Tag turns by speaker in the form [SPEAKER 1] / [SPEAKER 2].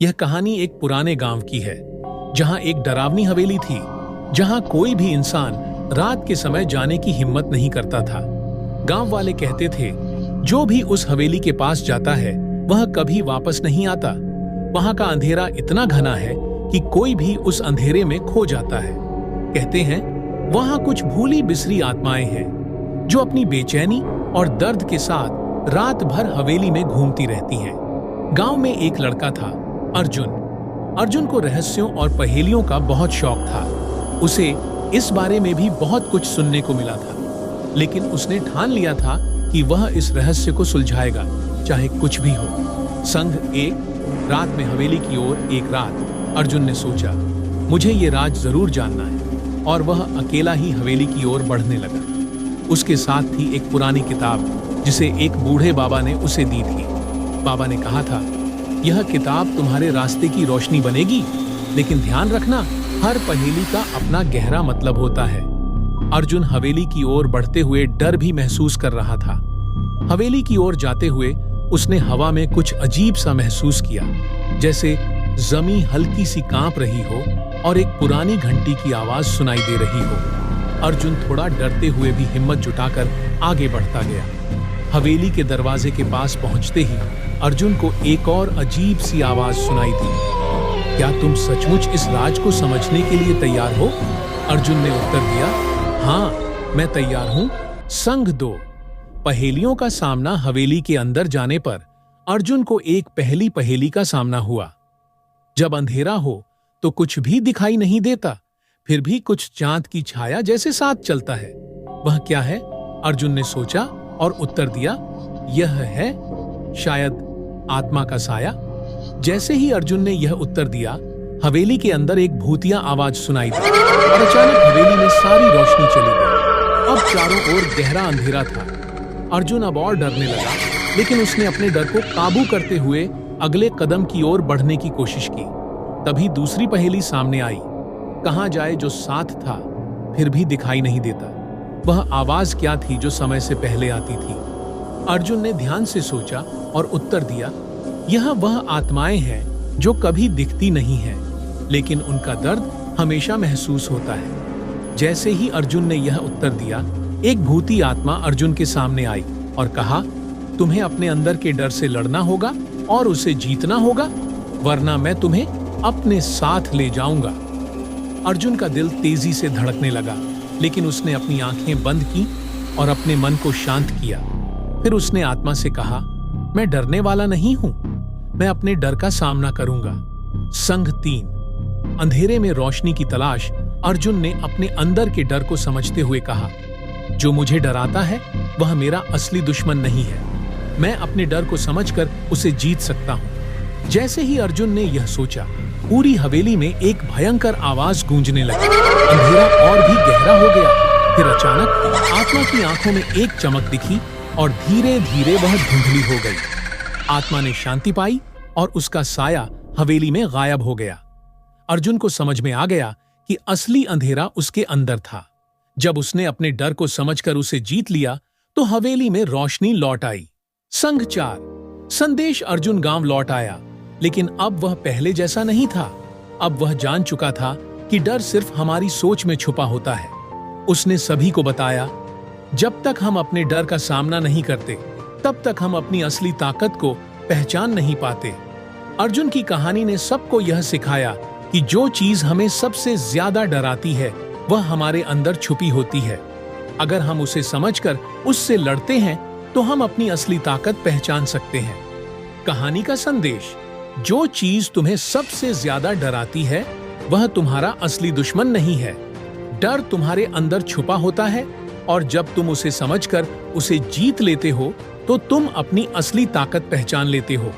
[SPEAKER 1] यह कहानी एक पुराने गांव की है, जहां एक डरावनी हवेली थी, जहां कोई भी इंसान रात के समय जाने की हिम्मत नहीं करता था। गांव वाले कहते थे, जो भी उस हवेली के पास जाता है वह कभी वापस नहीं आता। वहां का अंधेरा इतना घना है कि कोई भी उस अंधेरे में खो जाता है। कहते हैं वहां कुछ भूली बिसरी आत्माएं हैं जो अपनी बेचैनी और दर्द के साथ रात भर हवेली में घूमती रहती हैं। गांव में एक लड़का था, अर्जुन को रहस्यों और पहेलियों का बहुत शौक था। उसे इस बारे में भी बहुत कुछ सुनने को मिला था, लेकिन उसने ठान लिया था कि वह इस रहस्य को सुलझाएगा, चाहे कुछ भी हो। संग एक रात में हवेली की ओर एक रात अर्जुन ने सोचा, मुझे ये राज जरूर जानना है, और वह अकेला ही हवेली की ओर बढ़ने लगा। उसके साथ थी एक पुरानी किताब जिसे एक बूढ़े बाबा ने उसे दी थी। बाबा ने कहा था, यह किताब तुम्हारे रास्ते की रोशनी बनेगी, लेकिन ध्यान रखना, हर पहेली का अपना गहरा मतलब होता है। अर्जुन हवेली की ओर बढ़ते हुए डर भी महसूस कर रहा था। हवेली की ओर जाते हुए उसने हवा में कुछ अजीब सा महसूस किया, जैसे जमीन हल्की सी कांप रही हो और एक पुरानी घंटी की आवाज सुनाई दे रही हो। अर्जुन थोड़ा डरते हुए भी हिम्मत जुटाकर आगे बढ़ता गया। हवेली के दरवाजे के पास पहुंचते ही अर्जुन को एक और अजीब सी आवाज सुनाई दी। क्या तुम सचमुच इस राज को समझने के लिए तैयार हो? अर्जुन ने उत्तर दिया, हाँ, मैं तैयार हूं। संग 2। पहेलियों का सामना। हवेली के अंदर जाने पर अर्जुन को एक पहली पहेली का सामना हुआ। जब अंधेरा हो तो कुछ भी दिखाई नहीं देता, फिर भी कुछ चांद की छाया जैसे साथ चलता है। वह क्या है? अर्जुन ने सोचा और उत्तर दिया, यह है शायद आत्मा का साया। जैसे ही अर्जुन ने यह उत्तर दिया, हवेली के अंदर एक भूतिया आवाज सुनाई दी और अचानक हवेली में सारी रोशनी चली गई। अब चारों ओर गहरा अंधेरा था। अर्जुन अब और डरने लगा, लेकिन उसने अपने डर को काबू करते हुए अगले कदम की ओर बढ़ने की कोशिश की। तभी दूसरी पहेली सामने आई। कहां जाए जो साथ था, फिर भी दिखाई नहीं देता। वह आवाज क्या थी जो समय से पहले आती थी? अर्जुन ने ध्यान से सोचा और उत्तर दिया, यह वह आत्माएं हैं जो कभी दिखती नहीं हैं, लेकिन उनका दर्द हमेशा महसूस होता है। जैसे ही अर्जुन ने यह उत्तर दिया, एक भूती आत्मा अर्जुन के सामने आई और कहा, तुम्हें अपने अंदर के डर से लड़ना होगा और उसे जीतना होगा, वरना मैं तुम्हें अपने साथ ले जाऊंगा। अर्जुन का दिल तेजी से धड़कने लगा, लेकिन उसने अपनी आंखें बंद की और अपने मन को शांत किया। फिर उसने आत्मा से कहा, मैं डरने वाला नहीं हूं, मैं अपने डर का सामना करूंगा। संग 3। अंधेरे में रोशनी की तलाश। अर्जुन ने अपने अंदर के डर को समझते हुए कहा, जो मुझे डराता है वह मेरा असली दुश्मन नहीं है, मैं अपने डर को समझकर उसे जीत सकता हूं। जैसे ही अर्जुन ने यह सोचा, पूरी हवेली में एक भयंकर आवाज गूंजने लगी। अंधेरा और भी गहरा हो गया। फिर अचानक आत्मा की आंखों में एक चमक दिखी और धीरे धीरे वह धुंधली हो गई। आत्मा ने शांति पाई और उसका साया हवेली में गायब हो गया। अर्जुन को समझ में आ गया कि असली अंधेरा उसके अंदर था। जब उसने अपने डर को समझकर उसे जीत लिया, तो हवेली में रोशनी लौट आई। संग 4। संदेश। अर्जुन गांव लौट आया, लेकिन अब वह पहले जैसा नहीं था। अब वह जान चुका था कि डर सिर्फ हमारी सोच में छुपा होता है। उसने सभी को बताया, जब तक हम अपने डर का सामना नहीं करते, तब तक हम अपनी असली ताकत को पहचान नहीं पाते। अर्जुन की कहानी ने सबको यह सिखाया कि जो चीज हमें सबसे ज्यादा डराती है, वह हमारे अंदर छुपी होती है। अगर हम उसे समझकर उससे लड़ते हैं, तो हम अपनी असली ताकत पहचान सकते हैं। कहानी का संदेश, जो चीज तुम्हें सबसे ज्यादा डराती है, वह तुम्हारा असली दुश्मन नहीं है। डर तुम्हारे अंदर छुपा होता है, और जब तुम उसे समझकर उसे जीत लेते हो, तो तुम अपनी असली ताकत पहचान लेते हो।